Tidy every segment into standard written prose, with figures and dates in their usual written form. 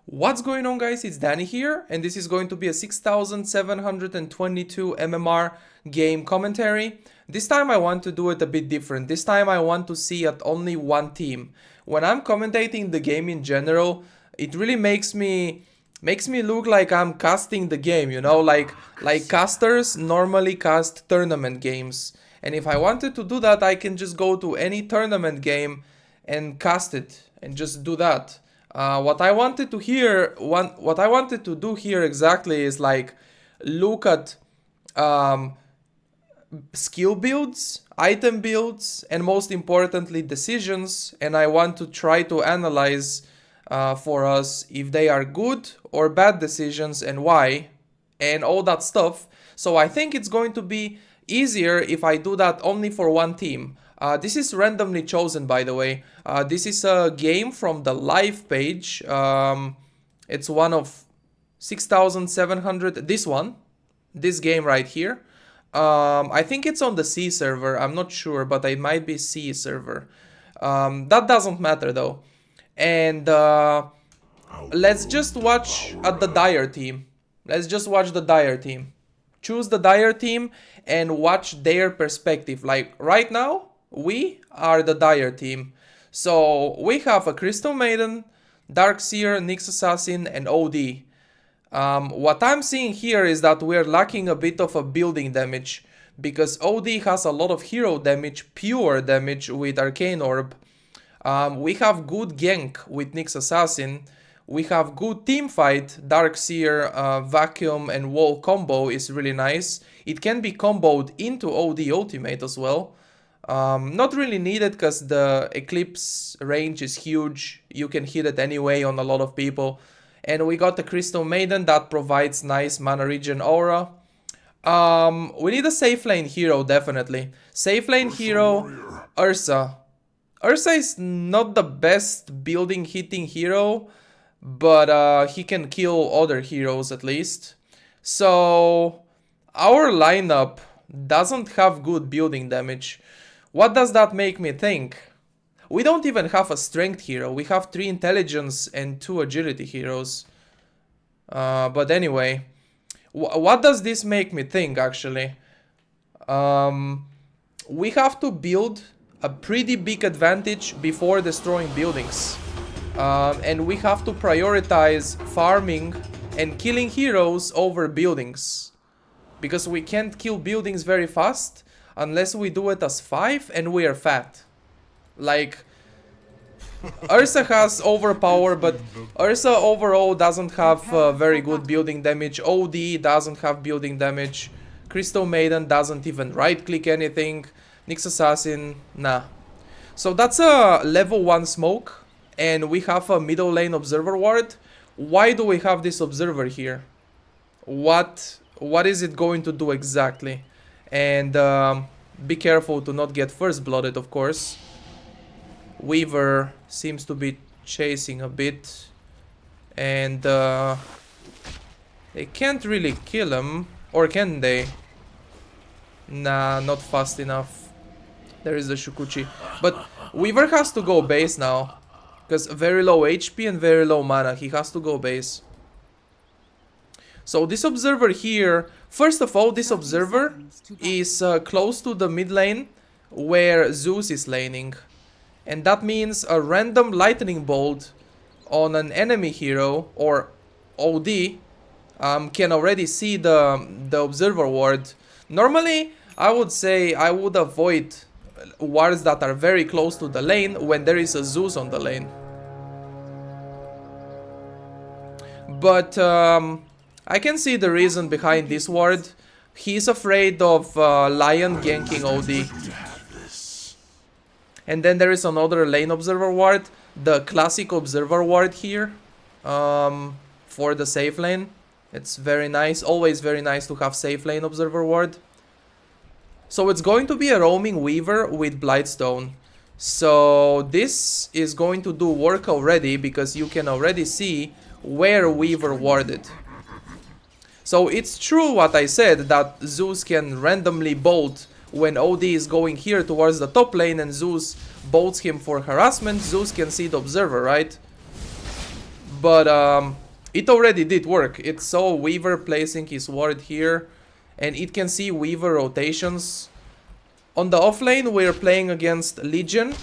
What's going on, guys? It's Danny here, and this is going to be a 6722 MMR game commentary. This time I want to do it a bit different. This time I want to see at only one team. When I'm commentating the game in general, it really makes me look like I'm casting the game, you know, like casters normally cast tournament games. And if I wanted to do that, I can just go to any tournament game and cast it and just do that. What I wanted to do here exactly is like look at skill builds, item builds, and most importantly decisions, and I want to try to analyze for us if they are good or bad decisions and why, and all that stuff. So I think it's going to be easier if I do that only for one team. This is randomly chosen, by the way. This is a game from the live page. It's one of 6,700. This game right here. I think it's on the C server. I'm not sure, but it might be C server. That doesn't matter though. And let's just watch at the Dire team. Let's just watch the Dire team. Choose the Dire team and watch their perspective. Like right now, we are the Dire team. So we have a Crystal Maiden, Darkseer, Nyx Assassin, and OD. What I'm seeing here is that we're lacking a bit of a building damage, because OD has a lot of hero damage, pure damage with Arcane Orb. We have good gank with Nyx Assassin. We have good team fight. Darkseer, Vacuum, and Wall combo is really nice. It can be comboed into OD ultimate as well. Not really needed because the Eclipse range is huge. You can hit it anyway on a lot of people. And we got the Crystal Maiden that provides nice mana regen aura. We need a safe lane hero, definitely. Safe lane hero, Ursa. Ursa is not the best building hitting hero, but he can kill other heroes at least. So our lineup doesn't have good building damage. What does that make me think? We don't even have a strength hero. We have 3 intelligence and 2 agility heroes. But anyway, what does this make me think actually? We have to build a pretty big advantage before destroying buildings. And we have to prioritize farming and killing heroes over buildings. Because we can't kill buildings very fast unless we do it as 5 and we are fat. Like, Ursa has overpower, but Ursa overall doesn't have very good building damage. OD doesn't have building damage. Crystal Maiden doesn't even right click anything. Nyx Assassin, nah. So that's a level 1 smoke, and we have a middle lane observer ward. Why do we have this observer here? What is it going to do exactly? And be careful to not get first blooded, of course. Weaver seems to be chasing a bit, and they can't really kill him, or can they? Nah, not fast enough. There is the Shukuchi, but Weaver has to go base now, because very low HP and very low mana. He has to go base. So this observer here, first of all, this observer is close to the mid lane where Zeus is laning. And that means a random lightning bolt on an enemy hero or OD can already see the observer ward. Normally, I would say I would avoid wards that are very close to the lane when there is a Zeus on the lane. But I can see the reason behind this ward. He's afraid of Lion ganking OD. And then there is another lane observer ward, the classic observer ward here, for the safe lane. It's very nice, always very nice to have safe lane observer ward. So it's going to be a roaming Weaver with Blightstone. So this is going to do work already, because you can already see where Weaver warded. So it's true what I said, that Zeus can randomly bolt when OD is going here towards the top lane and Zeus bolts him for harassment. Zeus can see the observer, right? But it already did work. It saw Weaver placing his ward here, and it can see Weaver rotations. On the offlane, we're playing against Legion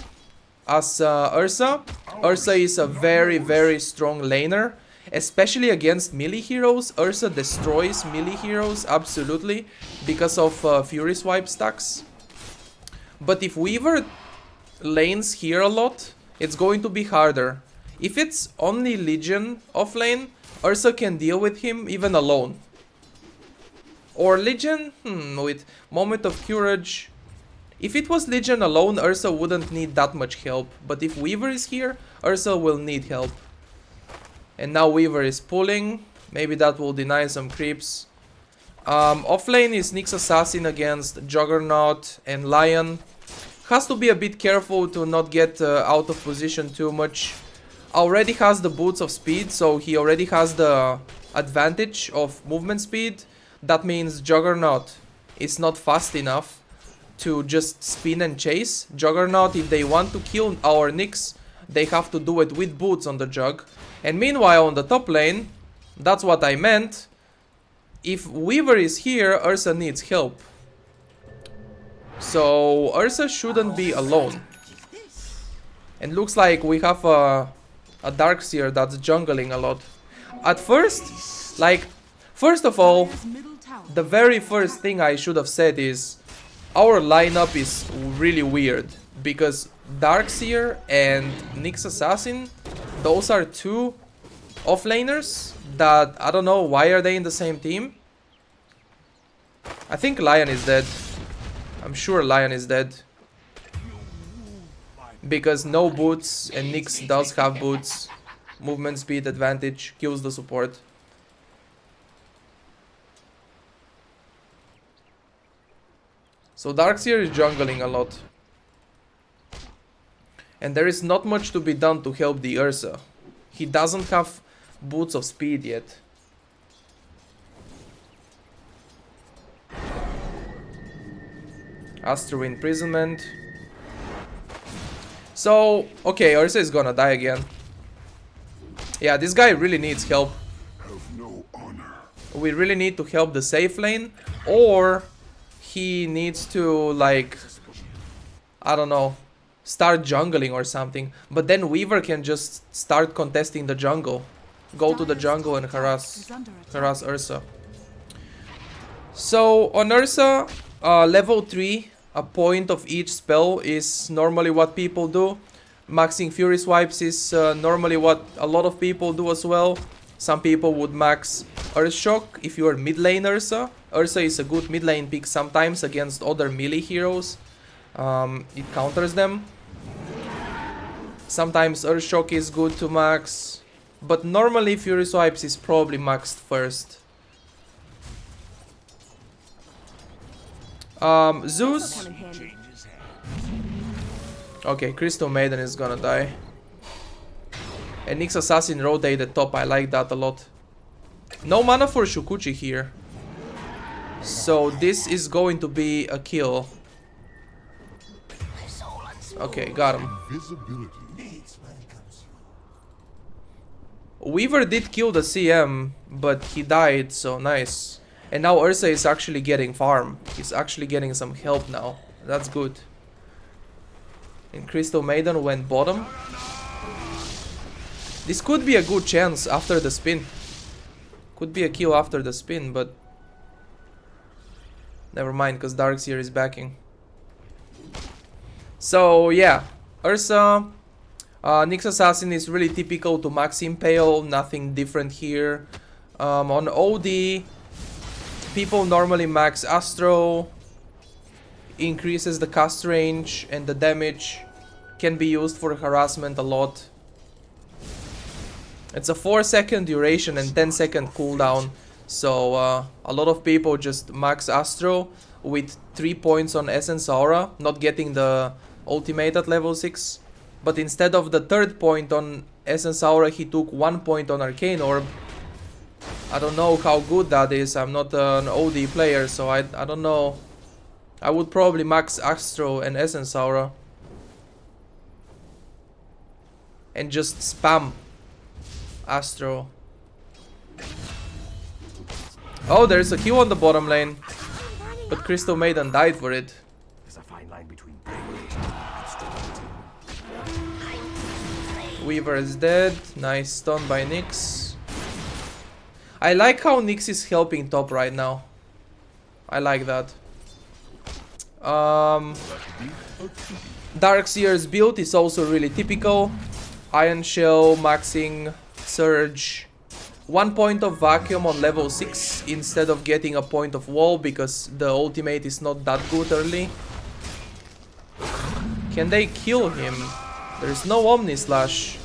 as Ursa. Ursa is a very, very strong laner, especially against melee heroes. Ursa destroys melee heroes, absolutely, because of Fury Swipe stacks. But if Weaver lanes here a lot, it's going to be harder. If it's only Legion offlane, Ursa can deal with him even alone. Or Legion, with Moment of Courage. If it was Legion alone, Ursa wouldn't need that much help. But if Weaver is here, Ursa will need help. And now Weaver is pulling. Maybe that will deny some creeps. Offlane is Nyx Assassin against Juggernaut and Lion. Has to be a bit careful to not get out of position too much. Already has the boots of speed, so he already has the advantage of movement speed. That means Juggernaut is not fast enough to just spin and chase. Juggernaut, if they want to kill our Nyx, they have to do it with boots on the Jug. And meanwhile on the top lane, that's what I meant. If Weaver is here, Ursa needs help. So Ursa shouldn't be alone. And looks like we have a Darkseer that's jungling a lot. At first, like, first of all, the very first thing I should have said is our lineup is really weird, because Darkseer and Nyx Assassin, those are two offlaners that I don't know why are they in the same team. I think Lion is dead. I'm sure Lion is dead. Because no boots and Nyx does have boots. Movement speed advantage kills the support. So Darkseer is jungling a lot. And there is not much to be done to help the Ursa. He doesn't have boots of speed yet. Astro Imprisonment. So, okay, Ursa is gonna die again. Yeah, this guy really needs help. We really need to help the safe lane, or he needs to, like, I don't know, start jungling or something. But then Weaver can just start contesting the jungle. Go to the jungle and harass Ursa. So on Ursa, level 3, a point of each spell is normally what people do. Maxing Fury Swipes is normally what a lot of people do as well. Some people would max Earth Shock if you are mid lane Ursa. Ursa is a good mid lane pick sometimes against other melee heroes. It counters them. Sometimes Earth Shock is good to max, but normally Fury Swipes is probably maxed first. Zeus. Okay, Crystal Maiden is gonna die. And Nyx Assassin rotated top, I like that a lot. No mana for Shukuchi here. So this is going to be a kill. Okay, got him. Weaver did kill the CM, but he died, so nice. And now Ursa is actually getting farm. He's actually getting some help now. That's good. And Crystal Maiden went bottom. This could be a good chance after the spin. Could be a kill after the spin, but never mind, because Darkseer is backing. So yeah, Ursa, Nyx Assassin is really typical to max Impale, nothing different here. On OD, people normally max Astro, increases the cast range and the damage, can be used for harassment a lot. It's a 4-second duration and 10-second cooldown, so a lot of people just max Astro with 3 points on Essence Aura, not getting the ultimate at level 6. But instead of the 3rd point on Essence Aura, he took 1 point on Arcane Orb. I don't know how good that is. I'm not an OD player, so I don't know. I would probably max Astro and Essence Aura. And just spam Astro. Oh, there's a Q on the bottom lane. But Crystal Maiden died for it. There's a fine line between bravery and stupidity. Weaver is dead. Nice stun by Nyx. I like how Nyx is helping top right now. I like that. Darkseer's build is also really typical. Iron Shell, maxing, Surge. 1 point of vacuum on level 6 instead of getting a point of wall because the ultimate is not that good early. Can they kill him? There's no Omni Slash.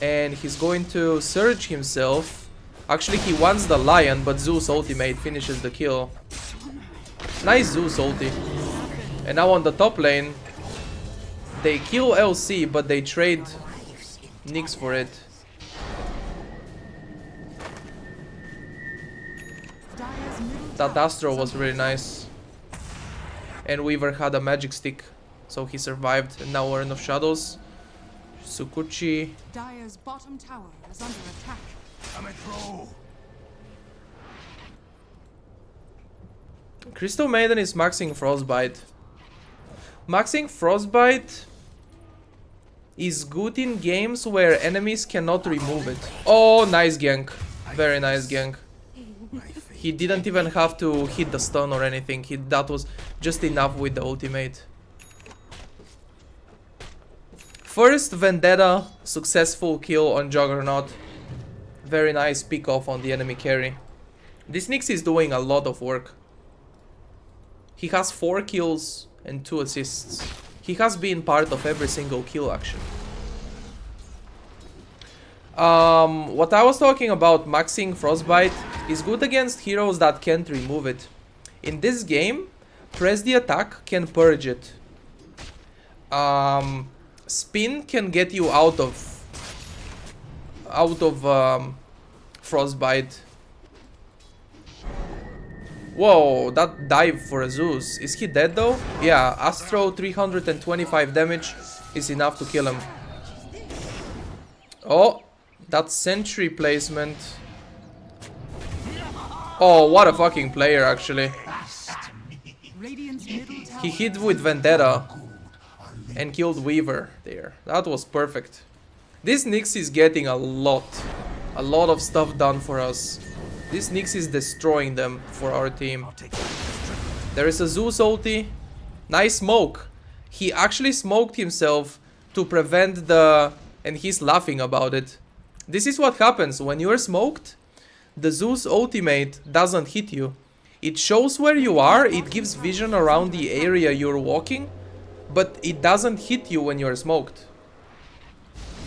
And he's going to Surge himself. Actually, he wants the Lion, but Zeus ultimate finishes the kill. Nice Zeus ulti. And now on the top lane, they kill LC, but they trade Nyx for it. That Astro was really nice. And Weaver had a magic stick, so he survived. And now Urn of Shadows. Sukuchi. Dire's bottom tower is under attack. Coming through. Crystal Maiden is maxing Frostbite. Maxing Frostbite is good in games where enemies cannot remove it. Oh, nice gank. Very nice gank. He didn't even have to hit the stun or anything. That was just enough with the ultimate. First Vendetta, successful kill on Juggernaut. Very nice pick off on the enemy carry. This Nyx is doing a lot of work. He has 4 kills and 2 assists. He has been part of every single kill action. What I was talking about, maxing Frostbite, is good against heroes that can't remove it. In this game, press the attack can purge it. Spin can get you out of Frostbite. Whoa, that dive for a Zeus. Is he dead though? Yeah, Astro 325 damage is enough to kill him. Oh, that sentry placement. Oh, what a fucking player actually. He hit with Vendetta and killed Weaver there. That was perfect. This Nyx is getting a lot of stuff done for us. This Nyx is destroying them for our team. There is a Zeus ulti. Nice smoke. He actually smoked himself to prevent the... And he's laughing about it. This is what happens when you are smoked. The Zeus ultimate doesn't hit you. It shows where you are. It gives vision around the area you're walking. But it doesn't hit you when you're smoked.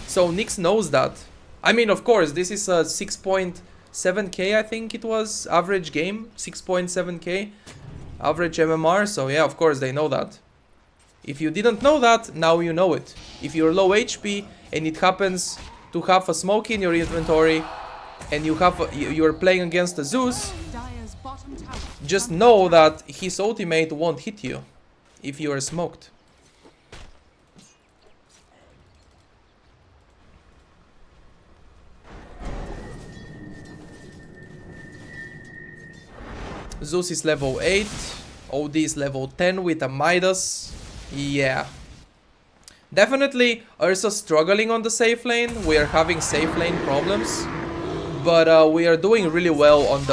So Nyx knows that. I mean, of course, this is a 6.7k, I think it was, average game. 6.7k average MMR. So yeah, of course, they know that. If you didn't know that, now you know it. If you're low HP and it happens to have a smoke in your inventory and you're playing against a Zeus, just know that his ultimate won't hit you if you are smoked. Zeus is level 8, OD is level 10 with a Midas. Yeah. Definitely Ursa struggling on the safe lane. We are having safe lane problems. But we are doing really well on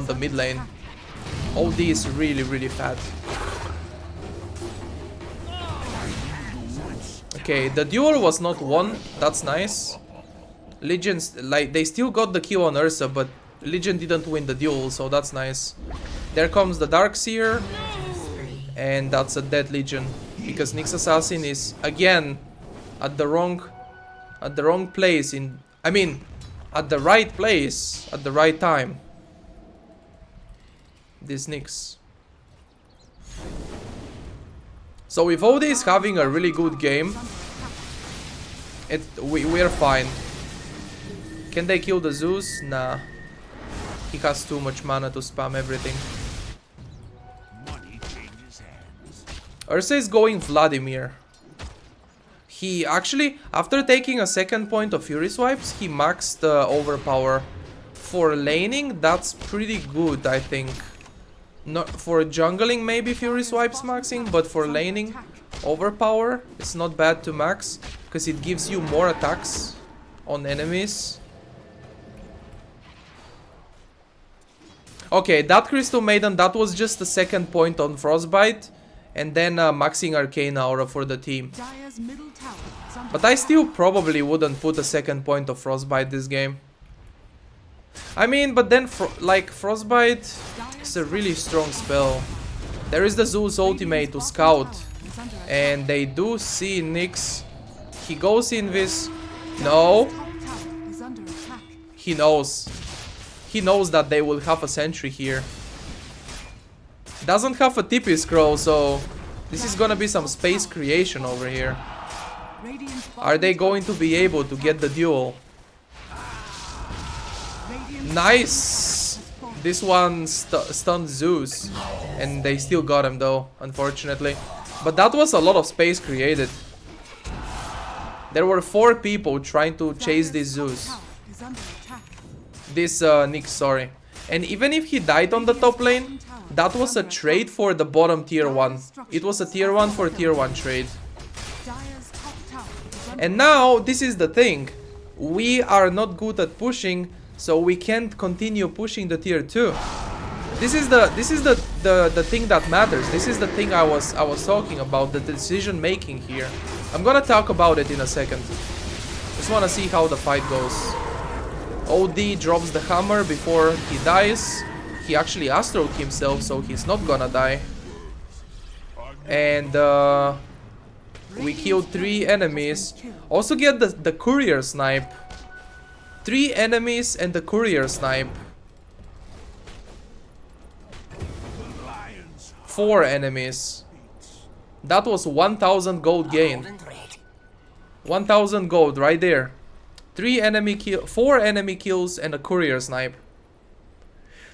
the mid lane. OD is really fat. Okay, the duel was not won. That's nice. Legends, like, they still got the kill on Ursa, but Legion didn't win the duel, so that's nice. There comes the Darkseer. And that's a dead Legion. Because Nyx Assassin is, again, at the wrong place in... I mean, at the right place, at the right time. This Nyx. So if OD is having a really good game, we are fine. Can they kill the Zeus? Nah. He has too much mana to spam everything. Ursa is going Vladimir. He actually, after taking a second point of Fury Swipes, he maxed Overpower. For laning, that's pretty good, I think. Not for jungling, maybe Fury Swipes maxing, but for laning, Overpower is not bad to max, because it gives you more attacks on enemies. Okay, that Crystal Maiden, that was just the second point on Frostbite, and then maxing Arcane Aura for the team. But I still probably wouldn't put a second point of Frostbite this game. I mean, but then, like, Frostbite is a really strong spell. There is the Zeus ultimate to scout, and they do see Nyx. He goes in this. No. He knows. He knows that they will have a sentry here. Doesn't have a TP scroll, so this is gonna be some space creation over here. Are they going to be able to get the duel? Nice! This one stunned Zeus, and they still got him though, unfortunately. But that was a lot of space created. There were 4 people trying to chase this Zeus. This Nyx, sorry. And even if he died on the top lane, that was a trade for the bottom tier 1. It was a tier 1 for tier 1 trade. And now, this is the thing. We are not good at pushing, so we can't continue pushing the tier 2. This is the thing that matters. This is the thing I was talking about, the decision making here. I'm gonna talk about it in a second. Just wanna see how the fight goes. OD drops the hammer before he dies. He actually astroled himself, so he's not gonna die. And we killed 3 enemies. Also get the courier snipe. 3 enemies and the courier snipe. 4 enemies. That was 1000 gold gain. 1000 gold right there. 4 enemy kills and a courier snipe.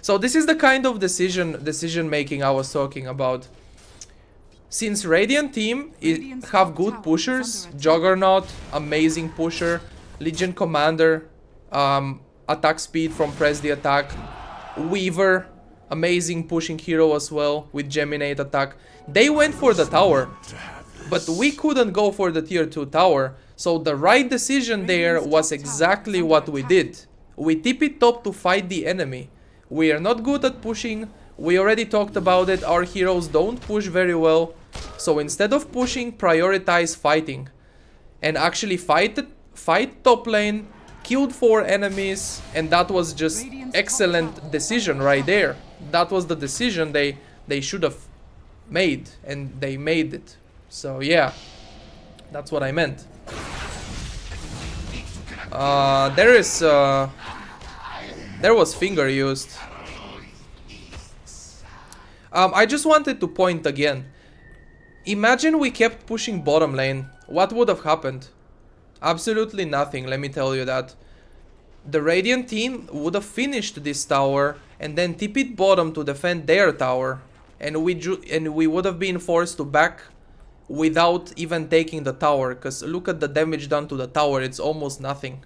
So this is the kind of decision making I was talking about. Since Radiant team have good pushers, Juggernaut, amazing pusher, Legion Commander, attack speed from press the attack, Weaver, amazing pushing hero as well with Geminate attack. They went for the tower, but we couldn't go for the tier 2 tower. So the right decision there was exactly what we did. We TP top to fight the enemy. We are not good at pushing. We already talked about it. Our heroes don't push very well. So instead of pushing, prioritize fighting. And actually fight top lane, killed 4 enemies, and that was just excellent decision right there. That was the decision they should have made, and they made it. So yeah, that's what I meant. There was finger used. I just wanted to point again. Imagine we kept pushing bottom lane. What would have happened? Absolutely nothing, let me tell you that. The Radiant team would have finished this tower and then TP'd bottom to defend their tower. And we would have been forced to back without even taking the tower. Because look at the damage done to the tower, it's almost nothing.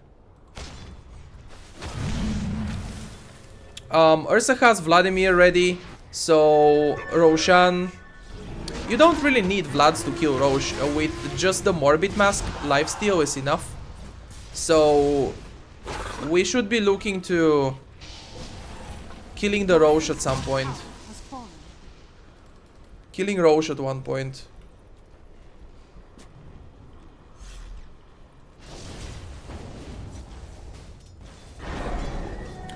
Ursa has Vladimir ready. So Roshan, you don't really need Vlads to kill Rosh. With just the Morbid Mask, lifesteal is enough. So we should be looking to killing the Rosh at some point. Killing Rosh at one point.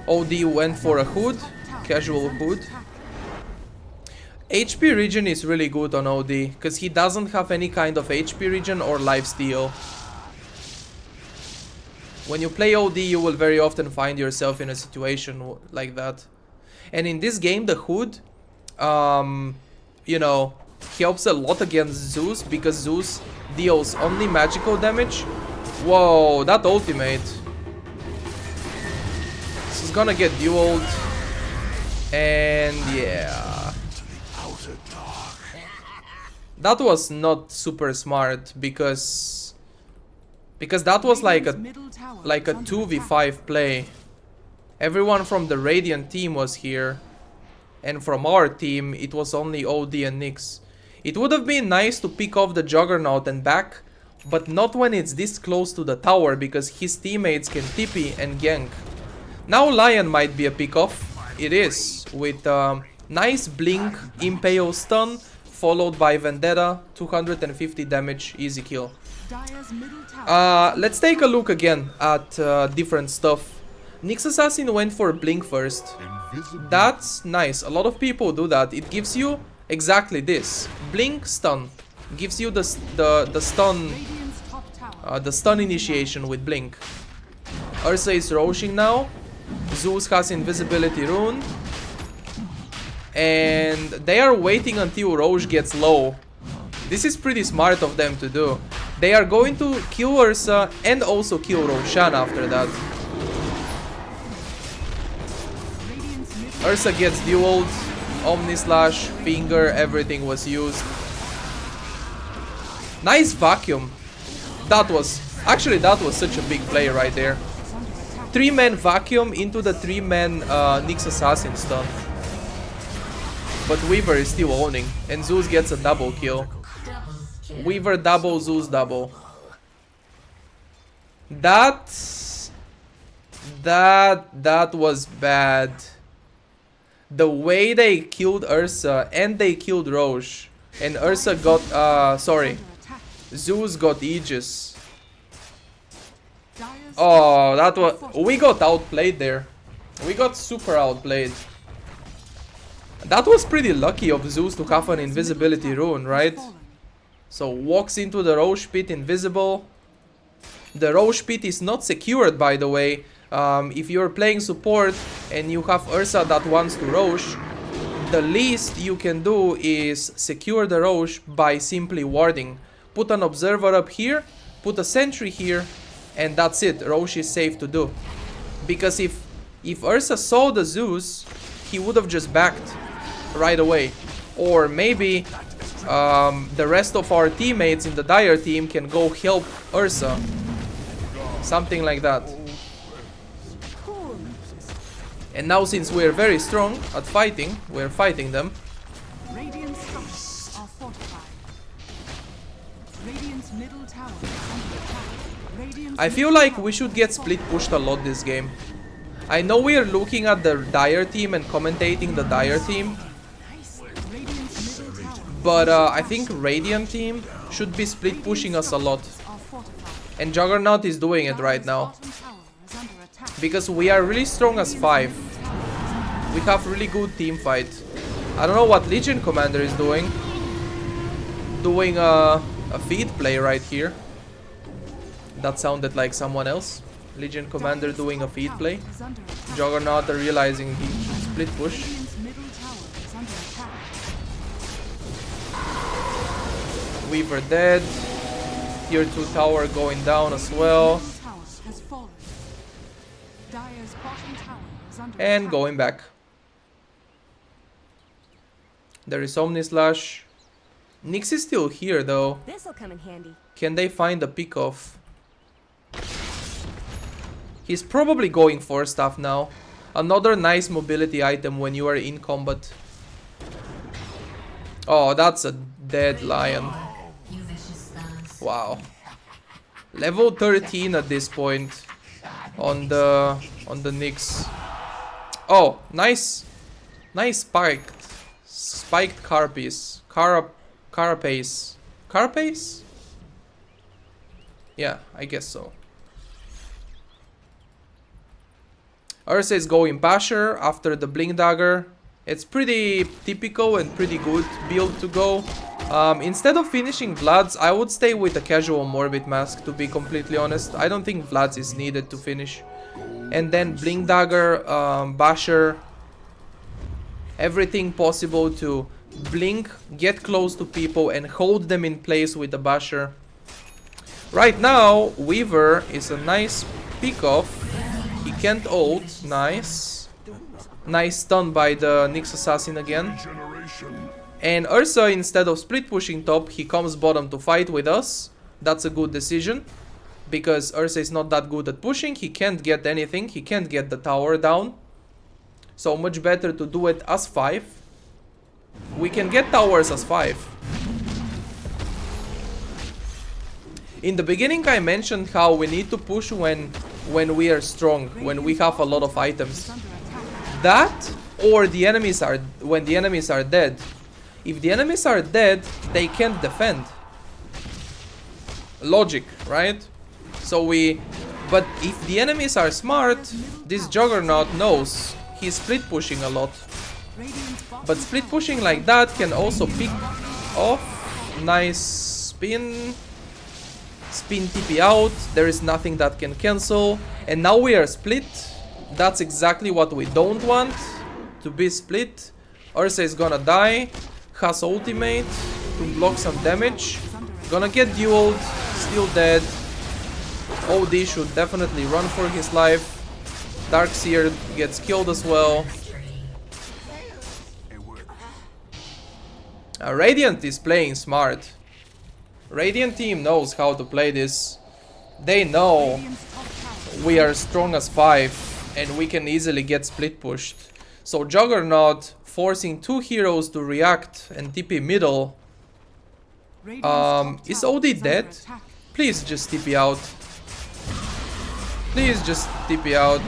OD went for a hood, casual hood. HP regen is really good on OD, because he doesn't have any kind of HP regen or lifesteal. When you play OD, you will very often find yourself in a situation like that. And in this game, the hood, you know, helps a lot against Zeus, because Zeus deals only magical damage. Whoa, that ultimate. This is gonna get dueled. And yeah. That was not super smart, because Because that was like a Middle tower is under 2v5 play. Everyone from the Radiant team was here. And from our team, it was only OD and Nyx. It would have been nice to pick off the Juggernaut and back, but not when it's this close to the tower, because his teammates can TP and gank. Now Lion might be a pick off. It is, with nice blink, impale stun, followed by Vendetta, 250 damage, easy kill. Dire's middle tower. Let's take a look again at different stuff. Nyx Assassin went for blink first. That's nice. A lot of people do that. It gives you exactly this. Blink, stun. Gives you the stun, Radiant's top tower. the stun initiation with blink. Ursa is Roshing now. Zeus has invisibility rune. And they are waiting until Rosh gets low. This is pretty smart of them to do. They are going to kill Ursa and also kill Roshan after that. Radiant's middle Ursa gets dueled. Omni Slash, Finger, everything was used. Nice vacuum. That was such a big play right there. is under attack. 3-man vacuum into the 3-man Nyx Assassin stun. But Weaver is still owning, and Zeus gets a double kill. Weaver double, Zeus double. That was bad. The way they killed Ursa and they killed Roche, and Ursa got sorry, Under attack. Zeus got Aegis. Dire's Oh, that was, we got outplayed there. We got super outplayed. That was pretty lucky of Zeus to have an invisibility rune, right? fallen. So walks into the Roche pit invisible. The Roche pit is not secured, by the way. If you're playing support and you have Ursa that wants to Roche, the least you can do is secure the Roche by simply warding. Put an observer up here, put a sentry here, and that's it. Roche is safe to do. Because if Ursa saw the Zeus, he would have just backed right away. Or maybe the rest of our teammates in the Dire team can go help Ursa. Something like that. And now, since we're very strong at fighting, we're fighting them. Radiant's towers are fortified. Radiant's middle tower is under attack. Radiant's I feel middle like tower we should is get split fallen. pushed a lot this game. I know we're looking at the Dire team and commentating the Dire team, Radiant's middle tower but I think Radiant team should be split pushing us a lot. are fortified. And Juggernaut is doing it right Dire's now. bottom tower is under attack. Because we are really strong as 5. We have really good team fight. I don't know what Legion Commander is doing. Doing a feed play right here. That sounded like someone else. Legion Commander doing a feed play. Is under attack. Juggernaut realizing he split push. Radiant's middle tower is under attack. Weaver dead. Tier 2 tower going down as well. Middle tower has fallen. Dire's bottom tower is under And attack. going back. There is Omni Slash. Nyx is still here though. This'll come in handy. Can they find a pick off? He's probably going for stuff now. Another nice mobility item when you are in combat. Oh, that's a dead lion. Wow. Level 13 at this point on the Nyx. Oh, nice spiked carapace. Carapace? Yeah, I guess so. Ursa is going Basher after the Blink Dagger. It's pretty typical and pretty good build to go. Instead of finishing Vlad's, I would stay with a casual Morbid Mask, to be completely honest. I don't think Vlad's is needed to finish. And then Blink Dagger, Basher, everything possible to blink, get close to people and hold them in place with the Basher. Right now, Weaver is a nice pick-off. He can't ult. Nice. Nice stun by the Nyx Assassin again. And Ursa, instead of split pushing top, he comes bottom to fight with us. That's a good decision. because Ursa is not that good at pushing. He can't get anything. He can't get the tower down. So much better to do it as 5. We can get towers as 5. In the beginning I mentioned how we need to push when we are strong, when we have a lot of items. That or the enemies are when the enemies are dead. If the enemies are dead, they can't defend. Logic, right? But if the enemies are smart, this Juggernaut knows he's split pushing a lot. But split pushing like that can also pick off. Nice spin. Spin TP out. There is nothing that can cancel. And now we are split. That's exactly what we don't want. To be split. Ursa is gonna die. Has ultimate to block some damage. Gonna get dueled. Still dead. OD should definitely run for his life. Darkseer gets killed as well. Radiant is playing smart. Radiant team knows how to play this. They know we are strong as 5 and we can easily get split pushed. So Juggernaut forcing 2 heroes to react and TP middle. Is OD dead? Please just TP out. Please just TP out.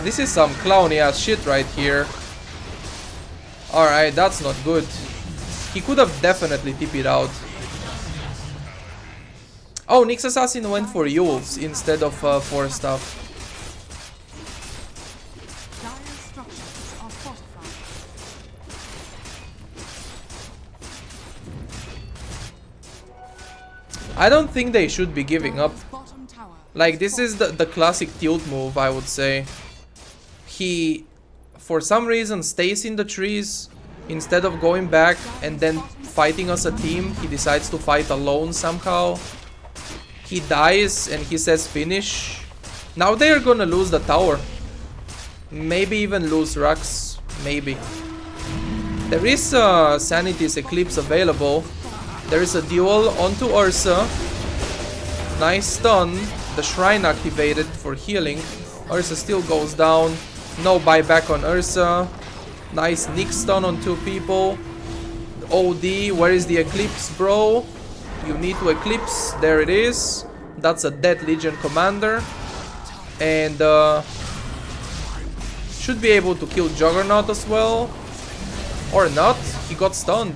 This is some clowny ass shit right here. Alright, that's not good. He could have definitely TP'd out. Oh, Nyx Assassin went for Yules instead of for stuff. I don't think they should be giving up. Like, this is the classic tilt move, I would say. He, for some reason, stays in the trees. Instead of going back and then fighting as a team, he decides to fight alone somehow. He dies and he says finish. Now they are gonna lose the tower. Maybe even lose Rux. Maybe. There is Sanity's Eclipse available. There is a duel onto Ursa. Nice stun. The Shrine activated for healing. Ursa still goes down. No buyback on Ursa. Nice Nyx stun on 2 people. OD, where is the Eclipse, bro? You need to Eclipse. There it is. That's a dead Legion commander. And should be able to kill Juggernaut as well. Or not. He got stunned.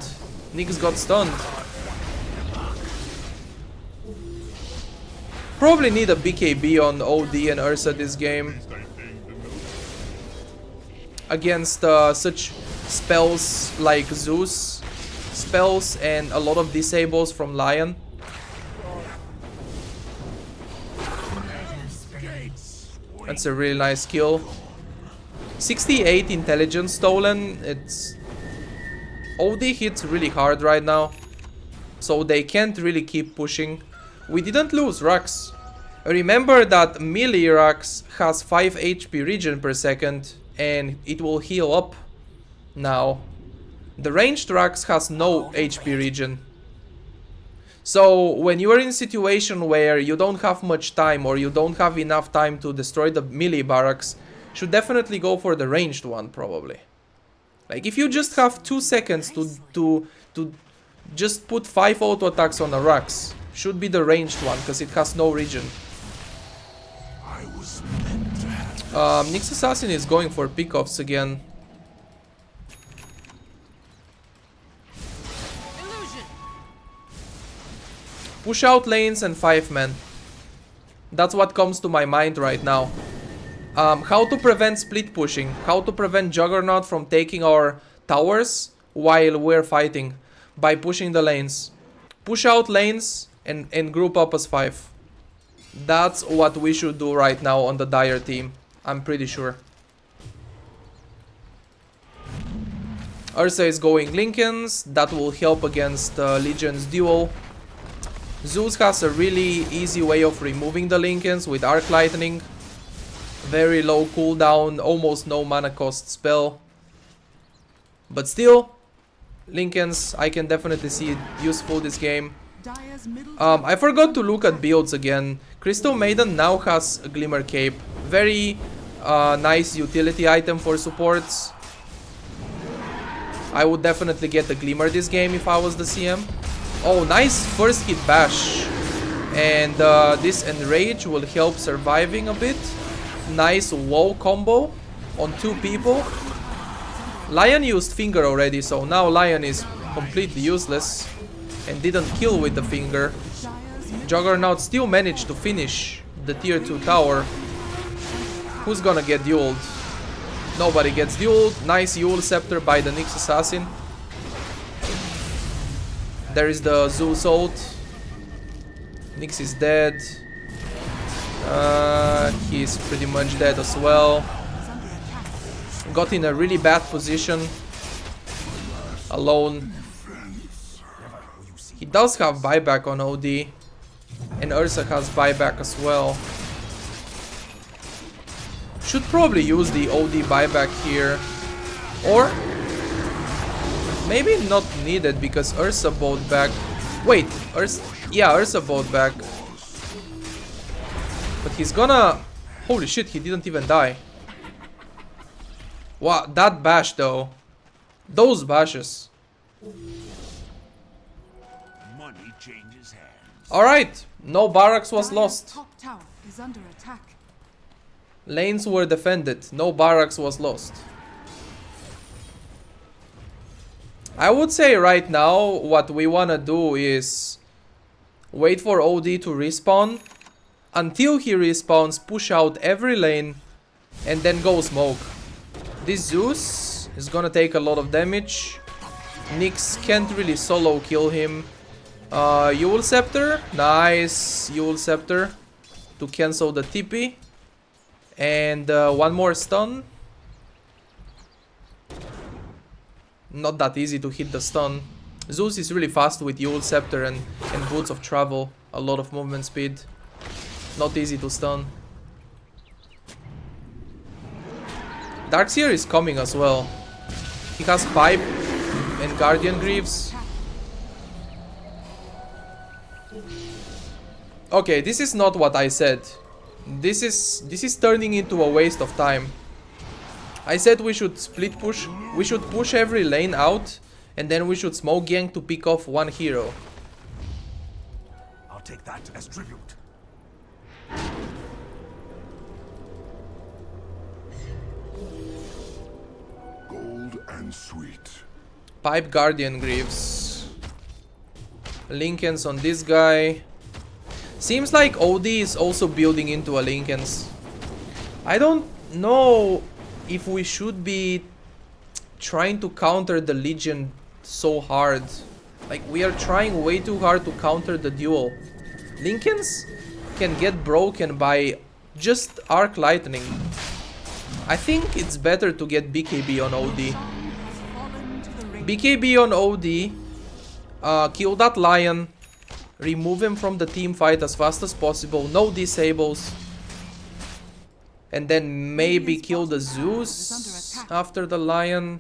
Nyx got stunned. Probably need a BKB on OD and Ursa this game. Against such spells like Zeus spells and a lot of disables from Lion. That's a really nice kill. 68 intelligence stolen. It's OD hits really hard right now, so they can't really keep pushing. We didn't lose Rux. Remember that melee Rux has 5 HP regen per second and it will heal up now. The ranged Rux has no HP regen. So when you are in a situation where you don't have much time or you don't have enough time to destroy the melee barracks, should definitely go for the ranged one probably. Like if you just have 2 seconds to just put 5 auto attacks on a Rux, should be the ranged one because it has no regen. Nyx Assassin is going for pickoffs again. Push out lanes and 5-man. That's what comes to my mind right now. How to prevent split pushing. How to prevent Juggernaut from taking our towers while we're fighting. By pushing the lanes. Push out lanes and group up as 5. That's what we should do right now on the Dire team. I'm pretty sure. Ursa is going Linken's. That will help against Legion's duel. Zeus has a really easy way of removing the Linken's with Arc Lightning. Very low cooldown, almost no mana cost spell. But still, Linken's, I can definitely see it useful this game. Dire's middle I forgot to look at builds again. Crystal Maiden now has a Glimmer Cape. Very nice utility item for supports. I would definitely get the Glimmer this game if I was the CM. Oh, nice first hit bash. And this Enrage will help surviving a bit. Nice wall combo on 2 people. Lion used Finger already, so now Lion is completely useless. And didn't kill with the Finger. Juggernaut still managed to finish the tier 2 tower. Who's gonna get dueled? Nobody gets dueled. Nice Yule Scepter by the Nyx Assassin. There is the Zeus ult. Nyx is dead. He's pretty much dead as well. Got in a really bad position. Alone. He does have buyback on OD. And Ursa has buyback as well. Should probably use the OD buyback here. Or maybe not needed because Ursa bought back. Wait, Ursa bought back. But he's gonna... Holy shit, he didn't even die. Wow, that bash though. Those bashes. Money changes hands. Alright, no barracks was Dire's lost. top tower is under attack. Lanes were defended, no barracks was lost. I would say right now what we wanna do is wait for OD to respawn. Until he respawns, push out every lane and then go smoke. This Zeus is gonna take a lot of damage. Nyx can't really solo kill him. Yule Scepter, nice Yule Scepter to cancel the TP. And one more stun. Not that easy to hit the stun. Zeus is really fast with Yule Scepter and Boots of Travel. A lot of movement speed. Not easy to stun. Darkseer is coming as well. He has Pipe and Guardian Greaves. Okay, this is not what I said. This is turning into a waste of time. I said we should split push. We should push every lane out and then we should smoke gank to pick off one hero. I'll take that as tribute. Gold and sweet. Pipe Guardian Greaves. Linken's on this guy. Seems like OD is also building into a Linken's. I don't know if we should be trying to counter the Legion so hard. Like, we are trying way too hard to counter the duel. Linken's can get broken by just Arc Lightning. I think it's better to get BKB on OD. BKB on OD. Kill that Lion. Remove him from the team fight as fast as possible. No disables. And then maybe kill the Zeus after the Lion.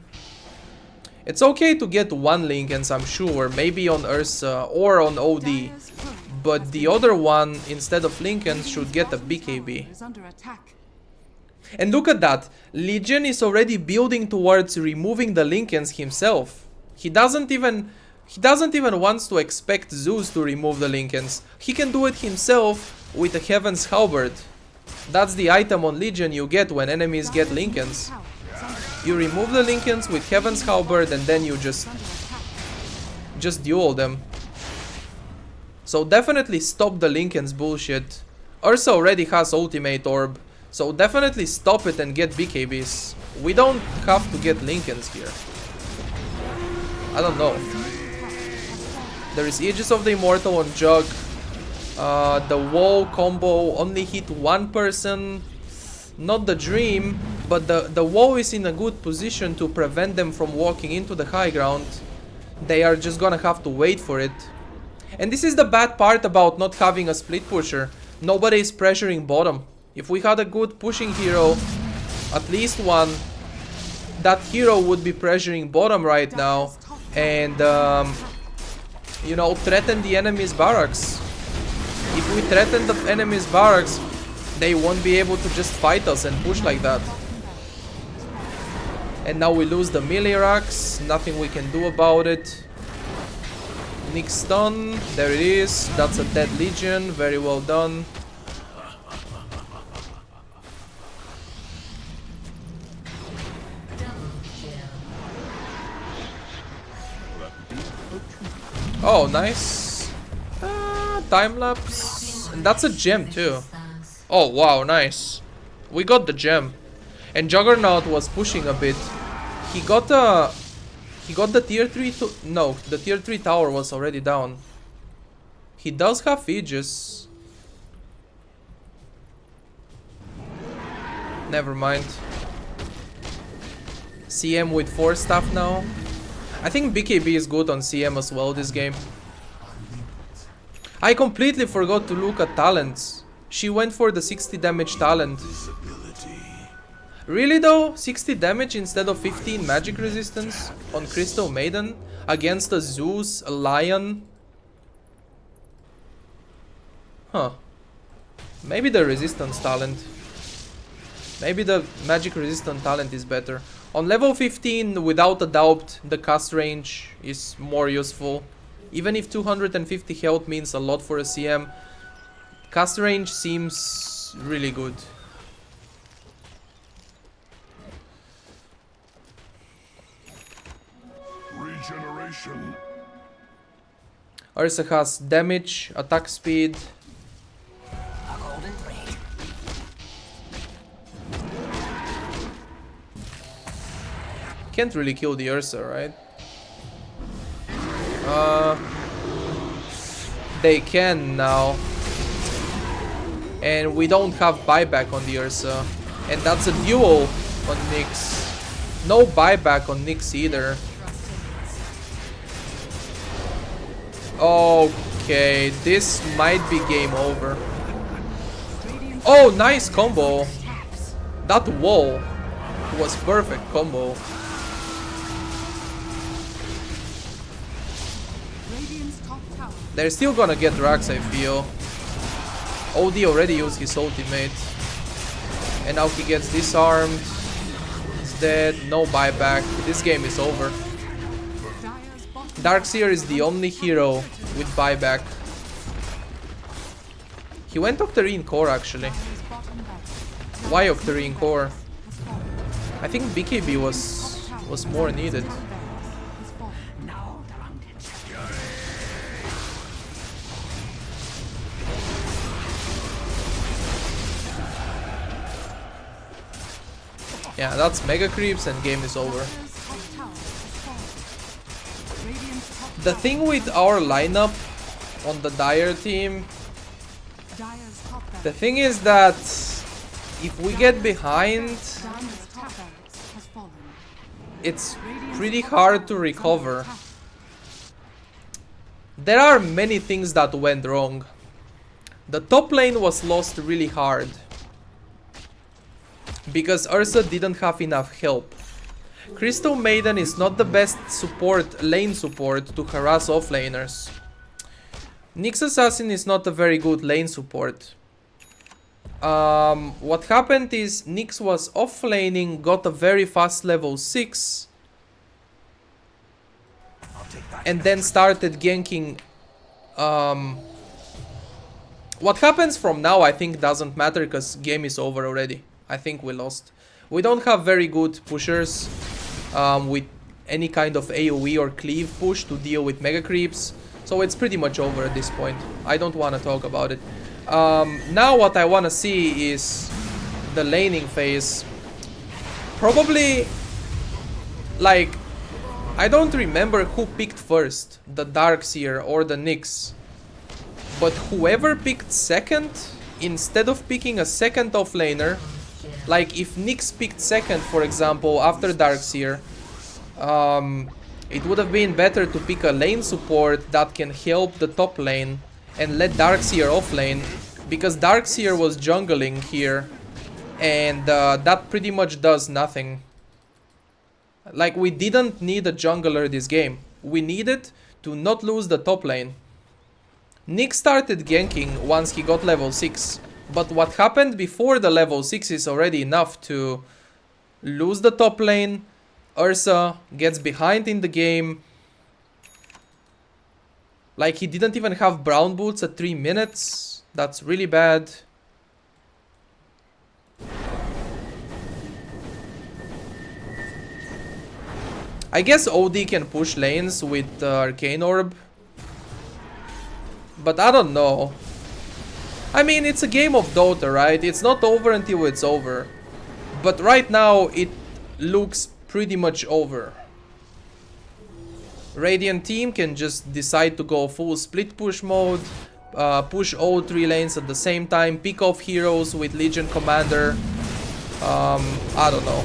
It's okay to get one Linken's, I'm sure. Maybe on Ursa or on OD. But the other one, instead of Linken's, should get a BKB. And look at that. Legion is already building towards removing the Linken's himself. He doesn't even want to expect Zeus to remove the Linken's. He can do it himself with a Heaven's Halberd. That's the item on Legion you get when enemies get Linken's. You remove the Linken's with Heaven's Halberd and then you just duel them. So definitely stop the Linken's bullshit. Ursa already has Ultimate Orb. So definitely stop it and get BKBs. We don't have to get Linken's here. I don't know. There is Aegis of the Immortal on Jug. The wall combo only hit one person. Not the Dream, but the wall is in a good position to prevent them from walking into the high ground. They are just gonna have to wait for it. And this is the bad part about not having a split pusher. Nobody is pressuring bottom. If we had a good pushing hero, at least one, that hero would be pressuring bottom right now. And you know, threaten the enemy's barracks. If we threaten the enemy's barracks, they won't be able to just fight us and push like that. And now we lose the melee racks, nothing we can do about it. Nick stun, there it is, that's a dead legion, very well done. Oh, nice. Time lapse. And that's a gem too. Oh, wow, nice. We got the gem. And Juggernaut was pushing a bit. He got the tier 3 to... No, the tier 3 tower was already down. He does have Aegis. Never mind. CM with 4 staff now. I think BKB is good on CM as well this game. I completely forgot to look at talents. She went for the 60 damage talent. Really though? 60 damage instead of 15 magic resistance on Crystal Maiden against a Zeus, a Lion? Huh. Maybe the resistance talent. Maybe the magic resistant talent is better. On level 15, without a doubt, the cast range is more useful. Even if 250 health means a lot for a CM, cast range seems really good. Regeneration. Ursa has damage, attack speed. Can't really kill the Ursa, right? They can now. And we don't have buyback on the Ursa. And that's a duel on Nyx. No buyback on Nyx either. Okay, this might be game over. Oh, nice combo. That wall was perfect combo. They're still gonna get Rax, I feel. OD already used his ultimate. And now he gets disarmed. He's dead. No buyback. This game is over. Darkseer is the only hero with buyback. He went Octarine Core actually. Why Octarine Core? I think BKB was more needed. Yeah, that's mega creeps and game is over. The thing with our lineup on the Dire team, the thing is that if we get behind, it's pretty hard to recover. There are many things that went wrong. The top lane was lost really hard because Ursa didn't have enough help. Crystal Maiden is not the best support, lane support to harass offlaners. Nyx Assassin is not a very good lane support. What happened is Nyx was offlaning, got a very fast level 6 and then started ganking. What happens from now I think doesn't matter because game is over already. I think we lost. We don't have very good pushers with any kind of AoE or cleave push to deal with mega creeps. So it's pretty much over at this point. I don't want to talk about it. Now what I want to see is the laning phase. Probably, like, I don't remember who picked first, the Darkseer or the Nyx. But whoever picked second, instead of picking a second offlaner, like if Nyx picked second, for example, after Darkseer, it would have been better to pick a lane support that can help the top lane and let Darkseer offlane, because Darkseer was jungling here and that pretty much does nothing. Like, we didn't need a jungler this game. We needed to not lose the top lane. Nick started ganking once he got level 6. But what happened before the level 6 is already enough to lose the top lane. Ursa gets behind in the game. Like, he didn't even have brown boots at 3 minutes. That's really bad. I guess OD can push lanes with Arcane Orb. But I don't know. I mean, it's a game of Dota, right? It's not over until it's over. But right now, it looks pretty much over. Radiant team can just decide to go full split push mode. Push all 3 lanes at the same time. Pick off heroes with Legion Commander. I don't know.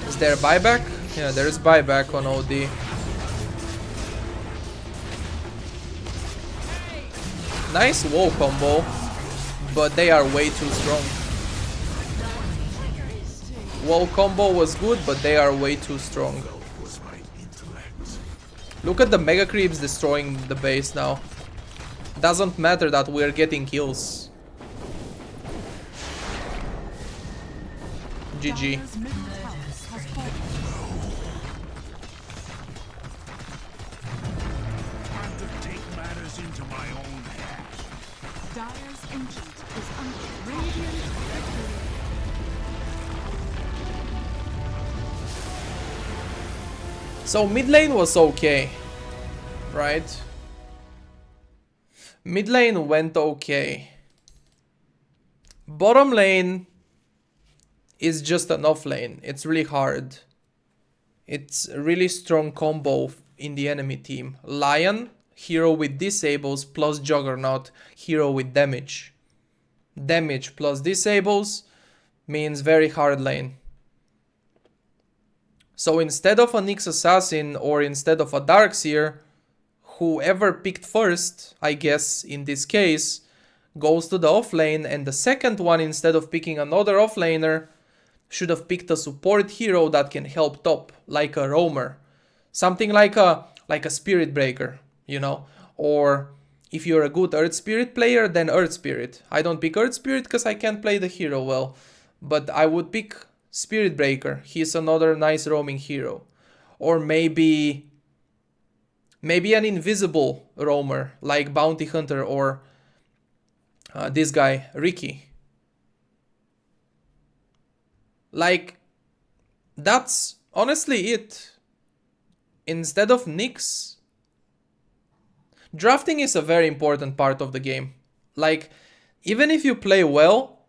Is there buyback? Yeah, there's buyback on OD. Nice wall combo, but they are way too strong. Wall combo was good, but they are way too strong. Look at the mega creeps destroying the base now. Doesn't matter that we're getting kills. GG. So mid lane was okay, right? Mid lane went okay. Bottom lane is just an off lane. It's really hard. It's a really strong combo in the enemy team. Lion, hero with disables plus Juggernaut, hero with damage. Damage plus disables means very hard lane. So instead of a Nyx Assassin or instead of a Darkseer, whoever picked first, I guess in this case, goes to the offlane, and the second one, instead of picking another offlaner, should have picked a support hero that can help top, like a roamer. Something like a Spirit Breaker, you know? Or if you're a good Earth Spirit player, then Earth Spirit. I don't pick Earth Spirit because I can't play the hero well, but I would pick Spirit Breaker. He's another nice roaming hero. Or maybe an invisible roamer like Bounty Hunter or this guy, Ricky. Like, that's honestly it. Instead of Nyx, drafting is a very important part of the game. Like, even if you play well,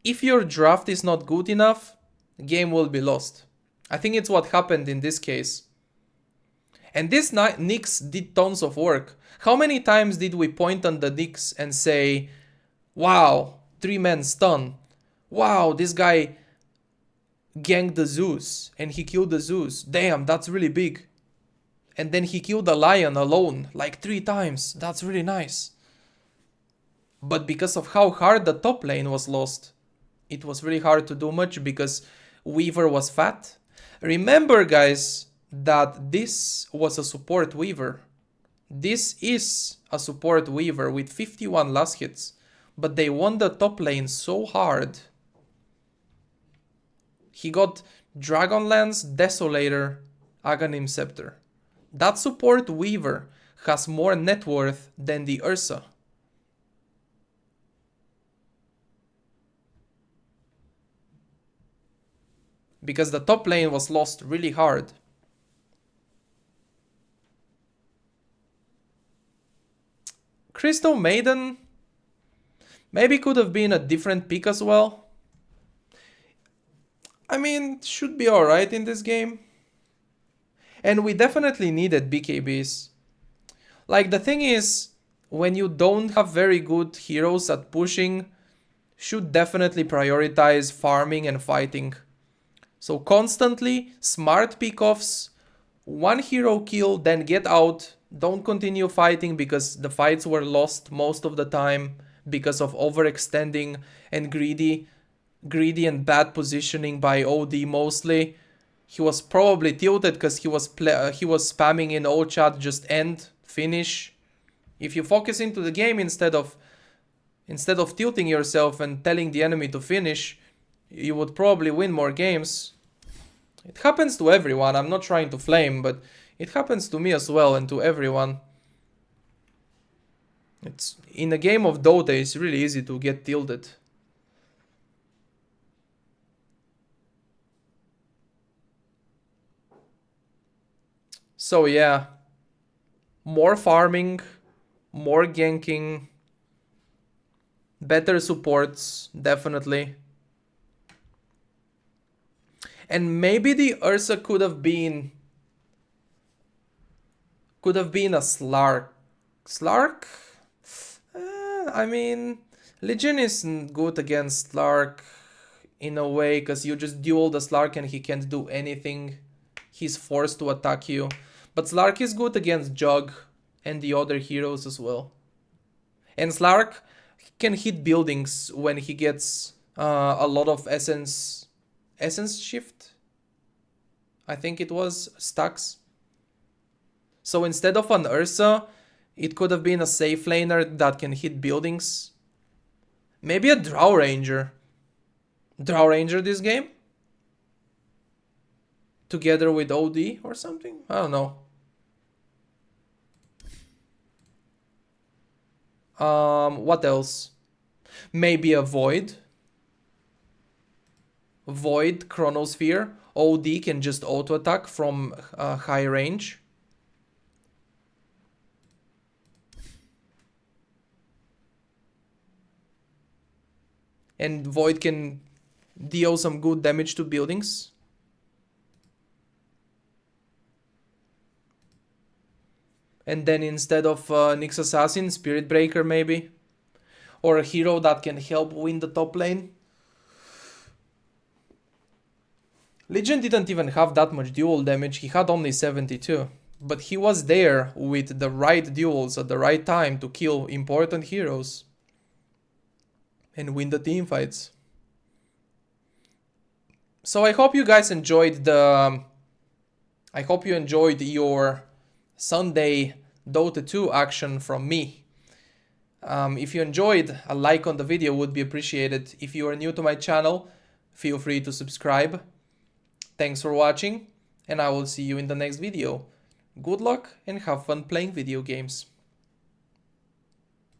if your draft is not good enough, the game will be lost. I think it's what happened in this case. And this Nyx did tons of work. How many times did we point on the Nyx and say, wow, 3-man stun. Wow, this guy ganked the Zeus and he killed the Zeus. Damn, that's really big. And then he killed the Lion alone, like 3 times. That's really nice. But because of how hard the top lane was lost, it was really hard to do much because Weaver was fat. Remember, guys, that this was a support Weaver. This is a support Weaver with 51 last hits. But they won the top lane so hard. He got Dragonlance, Desolator, Aghanim Scepter. That support Weaver has more net worth than the Ursa. Because the top lane was lost really hard. Crystal Maiden maybe could have been a different pick as well. I mean, should be alright in this game. And we definitely needed BKBs. Like, the thing is, when you don't have very good heroes at pushing, should definitely prioritize farming and fighting. So constantly, smart pickoffs, 1 hero kill, then get out. Don't continue fighting because the fights were lost most of the time because of overextending and greedy. greedy and bad positioning by OD mostly. He was probably tilted because he was spamming in all chat just end, finish. If you focus into the game instead of tilting yourself and telling the enemy to finish, you would probably win more games. It happens to everyone. I'm not trying to flame, but it happens to me as well and to everyone. It's in a game of Dota, it's really easy to get tilted. So yeah, more farming, more ganking, better supports, definitely. And maybe the Ursa could have been a Slark. Slark? I mean, Legion isn't good against Slark in a way, because you just duel the Slark and he can't do anything. He's forced to attack you. But Slark is good against Jug and the other heroes as well. And Slark can hit buildings when he gets a lot of essence shift. I think it was stacks. So instead of an Ursa, it could have been a safe laner that can hit buildings. Maybe a Drow Ranger. Drow Ranger this game? Together with OD or something? I don't know. What else? Maybe a Void. Void, Chronosphere. OD can just auto attack from high range. And Void can deal some good damage to buildings. And then instead of Nyx Assassin, Spirit Breaker maybe. Or a hero that can help win the top lane. Legion didn't even have that much duel damage, he had only 72. But he was there with the right duels at the right time to kill important heroes. And win the team fights. So I hope you guys enjoyed your Sunday Dota 2 action from me. If you enjoyed, a like on the video would be appreciated. If you are new to my channel, feel free to subscribe. Thanks for watching, and I will see you in the next video. Good luck and have fun playing video games.